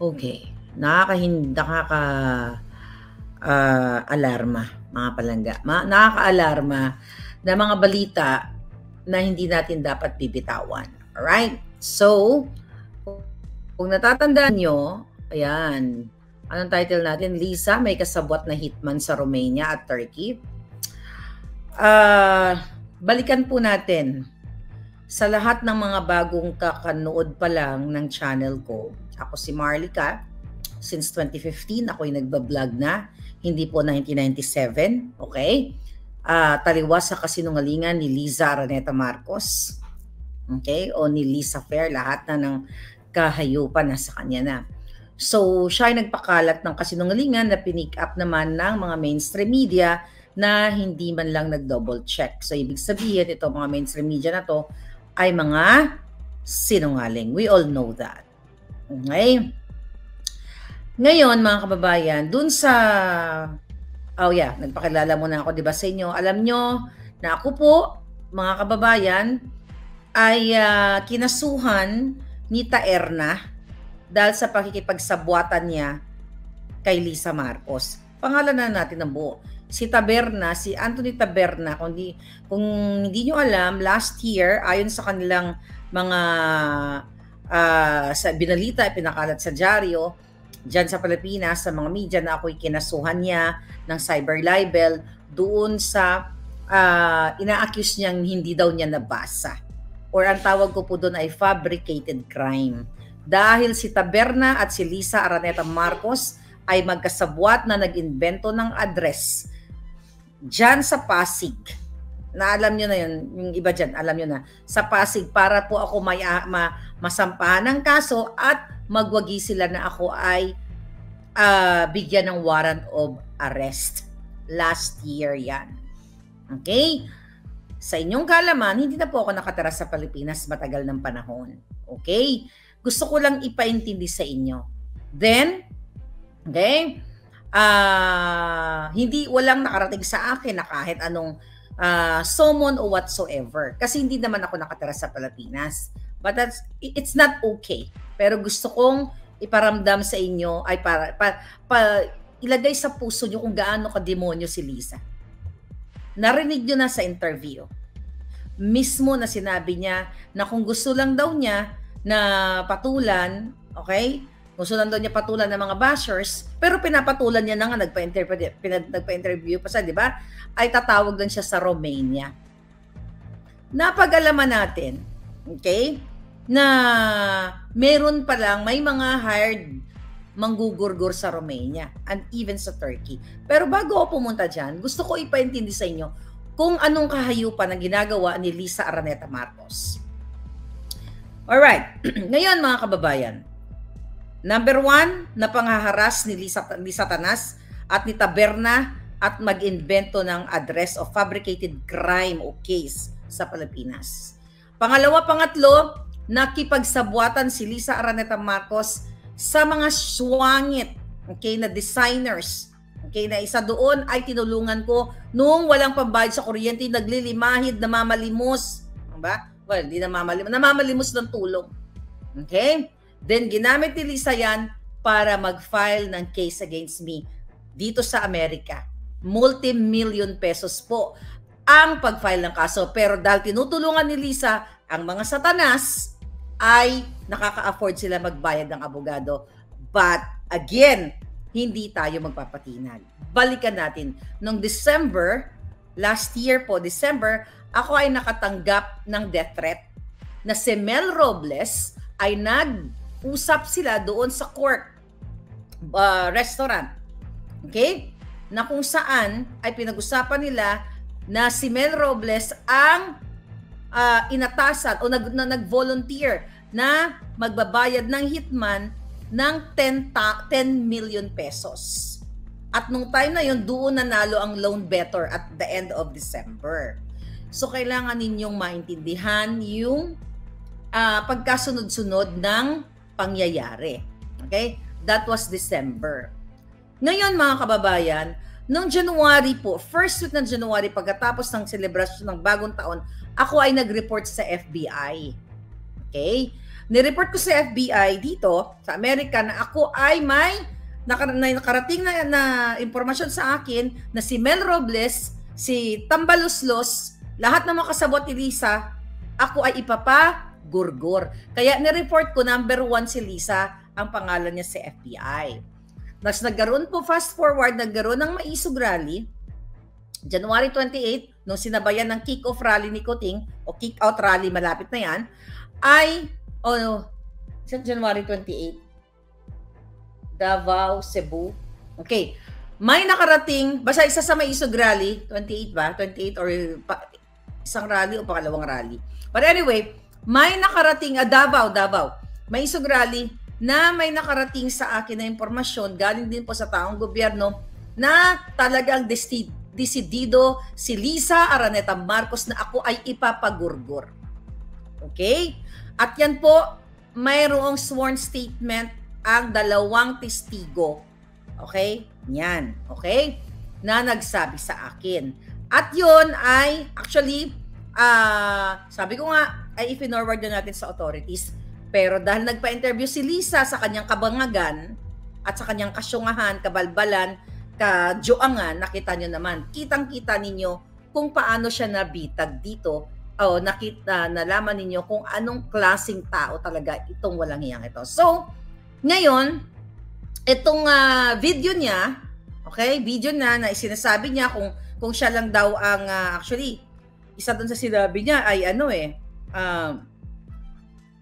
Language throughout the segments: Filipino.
Okay. Alarma, mga palangga. Nakaka-alarma na mga balita na hindi natin dapat bibitawan. Alright? So, kung natatandaan nyo, ayan, anong title natin? Lisa, may kasabwat na hitman sa Romania at Turkey. Balikan po natin sa lahat ng mga bagong kakanood pa lang ng channel ko. Ako si Marlica. Since 2015, ako'y nagbablog na. Hindi po 1997. Okay? Taliwas sa kasinungalingan ni Liza Araneta Marcos. Okay? O ni Lisa Fair. Lahat na ng kahayupan na sa kanya na. So, siya ay nagpakalat ng kasinungalingan na pinick up naman ng mga mainstream media na hindi man lang nag-double check. So, ibig sabihin, ito mga mainstream media na to ay mga sinungaling. We all know that. Okay? Ngayon, mga kababayan, dun sa... nagpakilala muna ako, diba, sa inyo. Alam nyo na ako po, mga kababayan, ay kinasuhan ni Taerna dahil sa pakikipagsabwatan niya kay Lisa Marcos. Pangalanan natin ang buo. Si Anthony Taberna, kung hindi nyo alam, last year, ayon sa kanilang mga sa binalita, pinakalat sa dyaryo, dyan sa Pilipinas, sa mga media, na ako'y kinasuhan niya ng cyber libel doon sa ina-accuse niyang hindi daw niya nabasa. Or ang tawag ko po doon ay fabricated crime. Dahil si Taberna at si Lisa Araneta Marcos ay magkasabwat na nag-invento ng address dyan sa Pasig. Na alam nyo na yun, yung iba dyan, alam nyo na, sa Pasig, para po ako masampahan ng kaso at magwagi sila na ako ay bigyan ng warrant of arrest. Last year yan. Okay? Sa inyong kaalaman, hindi na po ako nakatira sa Pilipinas matagal ng panahon. Okay? Gusto ko lang ipaintindi sa inyo. Then, okay? Walang nakarating sa akin na kahit anong summon o whatsoever. Kasi hindi naman ako nakatira sa Pilipinas. But it's not okay. Pero gusto kong iparamdam sa inyo ay ilagay sa puso nyo kung gaano ka-demonyo si Lisa. Narinig nyo na sa interview. Mismo na sinabi niya na kung gusto lang daw niya na patulan, okay? Gusto lang daw niya patulan ng mga bashers, pero pinapatulan niya na nga, nagpa-interview pa siya, di ba? Ay tatawag lang siya sa Romania. Napag-alaman natin, okay, na meron pa lang, may mga hired manggugurgur sa Romania and even sa Turkey. Pero bago ako pumunta dyan, gusto ko ipaintindi sa inyo kung anong kahayupan ang ginagawa ni Lisa Araneta Marcos. Alright, ngayon mga kababayan, number 1, na panghaharas ni Lisa Tanas at ni Taberna at mag-invento ng address of fabricated crime o case sa Pilipinas. Pangalawa, pangatlo, nakipagsabwatan si Lisa Araneta Marcos sa mga swangit, okay, na designers. Okay, na isa doon ay tinulungan ko noong walang pambayad sa kuryente, naglilimahid, namamalimos. Diba? Well, di namamalimos ng tulong. Okay? Then, ginamit ni Lisa yan para mag-file ng case against me dito sa Amerika. Multi-million pesos po ang pag-file ng kaso. Pero dahil tinutulungan ni Lisa ang mga satanas, ay nakaka-afford sila magbayad ng abogado. But, again, hindi tayo magpapatinag. Balikan natin. Noong December, last year po, December, ako ay nakatanggap ng death threat na si Mel Robles ay nag-usap sila doon sa court restaurant. Okay? Na kung saan ay pinag-usapan nila na si Mel Robles ang inatasan o nag-volunteer na magbabayad ng hitman ng 10 million pesos. At nung time na yun, doon nanalo ang loan better at the end of December. So, kailangan ninyong maintindihan yung pagkasunod-sunod ng pangyayari. Okay? That was December. Ngayon, mga kababayan, noong January po, first week ng January, pagkatapos ng selebrasyon ng bagong taon, ako ay nag-report sa FBI. Okay? nireport ko sa FBI dito, sa Amerika, na ako ay may nakarating na impormasyon sa akin na si Mel Robles, si Tambaluslos, lahat ng mga kasabot ni Lisa, ako ay ipapagurgur. Kaya nireport ko, number 1 si Lisa, ang pangalan niya sa FBI. Nagkaroon po, fast forward, nagkaroon ng Maisog Rally, January 28, nung sinabayan ng kick-off rally ni Kuting, o kick-out rally, malapit na yan, ay, January 28, Davao, Cebu. Okay. May nakarating, basta isa sa Maisog Rally, 28 ba? 28 or isang rally o pangalawang rally. But anyway, may nakarating, Davao, Maisog Rally, na may nakarating sa akin na impormasyon, galing din po sa taong gobyerno, na talagang desidido si Lisa Araneta Marcos na ako ay ipapagurgur. Okay? At yan po, mayroong sworn statement ang 2 testigo. Okay? Yan. Okay? Na nagsabi sa akin. At yun ay, actually, sabi ko nga, ay i-forward na natin sa authorities. Pero dahil nagpa-interview si Lisa sa kanyang kabangagan at sa kanyang kasyungahan, kabalbalan, kajoangan, nakita nyo naman, kitang-kita ninyo kung paano siya nabitag dito, o nalaman ninyo kung anong klaseng tao talaga itong walang hiyang ito. So, ngayon, itong video niya, okay, video na sinasabi niya kung siya lang daw ang, actually, isa doon sa sinabi niya ay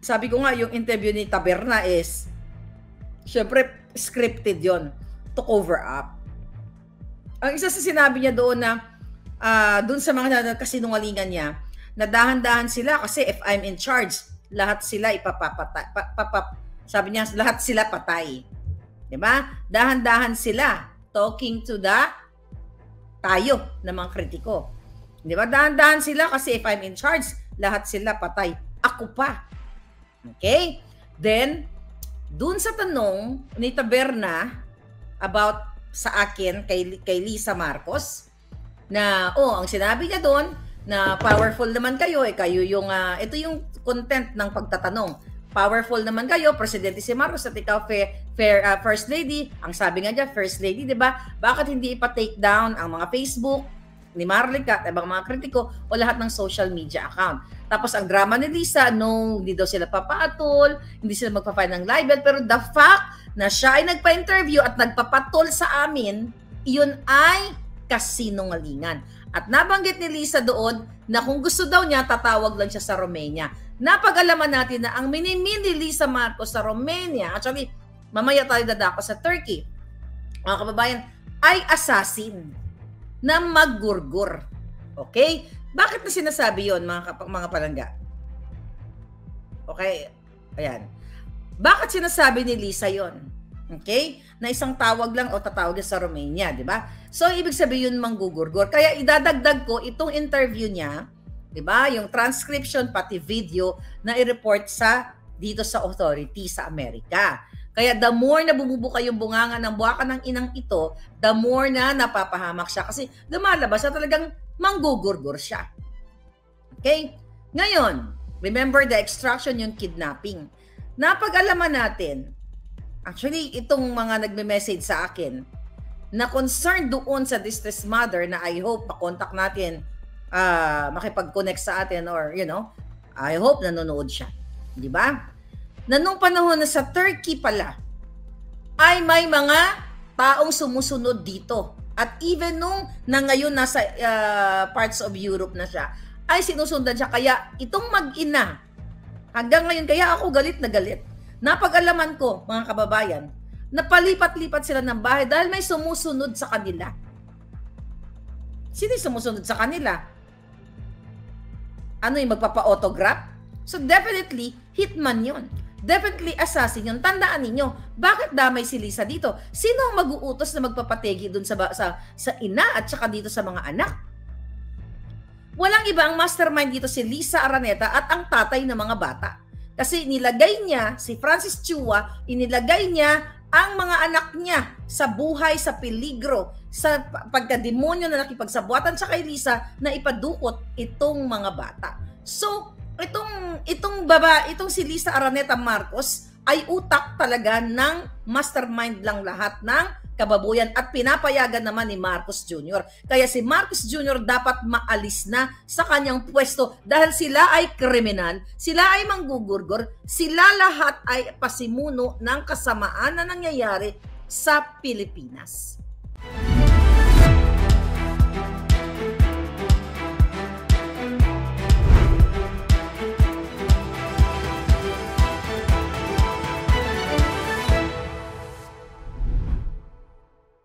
sabi ko nga, yung interview ni Taberna is, syempre, scripted yon to cover up. Ang isa sa sinabi niya doon na, doon sa mga kasinungalingan niya, na dahan-dahan sila kasi if I'm in charge, lahat sila ipapapatay. Sabi niya, lahat sila patay. Diba? Dahan-dahan sila talking to tayo na mga kritiko. Diba? Dahan-dahan sila kasi if I'm in charge, lahat sila patay. Ako pa. Okay? Then, dun sa tanong ni Taberna about sa akin kay Lisa Marcos, na, ang sinabi niya doon, na powerful naman kayo, kayo yung, ito yung content ng pagtatanong. Powerful naman kayo, Presidente si Marcos at ikaw First Lady. Ang sabi nga dyan, First Lady, di ba? Bakit hindi ipa-take down ang mga Facebook ni Marlica at ibang mga kritiko o lahat ng social media account? Tapos ang drama ni Lisa, hindi daw sila papatol, hindi sila magpa-file ng libel, pero the fact na siya ay nagpa-interview at nagpapatol sa amin, iyon ay kasinungalingan. At nabanggit ni Lisa doon na kung gusto daw niya, tatawag lang siya sa Romania. Napag-alaman natin na ang minimin ni Lisa Marcos sa Romania, actually, mamaya tayo dadako sa Turkey, mga kababayan, ay assassin na maggurgur. Okay? Bakit na sinasabi yon mga palangga? Okay? Ayan. Bakit sinasabi ni Lisa yon? Okay? Na isang tawag lang o tatawag sa Romania, di ba? So, ibig sabihin yun manggugurgur. Kaya idadagdag ko itong interview niya, di ba? Yung transcription pati video na i-report dito sa authority sa Amerika. Kaya the more na bumubuka yung bunganga ng buwaka ng inang ito, the more na napapahamak siya. Kasi lumalabas na talagang manggugurgur siya. Okay? Ngayon, remember the extraction, yung kidnapping. Napag-alaman natin, actually, itong mga nagme-message sa akin na concerned doon sa distressed mother na I hope makontak natin, makipag-connect sa atin or, I hope nanonood siya. Di ba? Na nung panahon na sa Turkey pala, ay may mga taong sumusunod dito. At even nung ngayon nasa parts of Europe na siya, ay sinusundan siya. Kaya itong mag-ina, hanggang ngayon, kaya ako galit na galit. Napag-alaman ko, mga kababayan, napalipat-lipat sila ng bahay dahil may sumusunod sa kanila. Sino yung sumusunod sa kanila? Ano yung magpapa-autograph? So definitely, hitman yun. Definitely assassin yun. Tandaan ninyo, bakit damay si Lisa dito? Sino ang mag-uutos na magpapategi dun sa ina at saka dito sa mga anak? Walang iba ang mastermind dito si Lisa Araneta at ang tatay ng mga bata. Kasi nilagay niya, si Francis Chua, inilagay niya ang mga anak niya sa buhay, sa peligro, sa pagkademonyo na nakipagsabuatan sa kay Lisa na ipadukot itong mga bata. So, Itong si Lisa Araneta Marcos ay utak talaga ng mastermind lang lahat ng kababuyan at pinapayagan naman ni Marcos Jr. Kaya si Marcos Jr. dapat maalis na sa kanyang pwesto dahil sila ay kriminal, sila ay manggugurgor, sila lahat ay pasimuno ng kasamaan na nangyayari sa Pilipinas.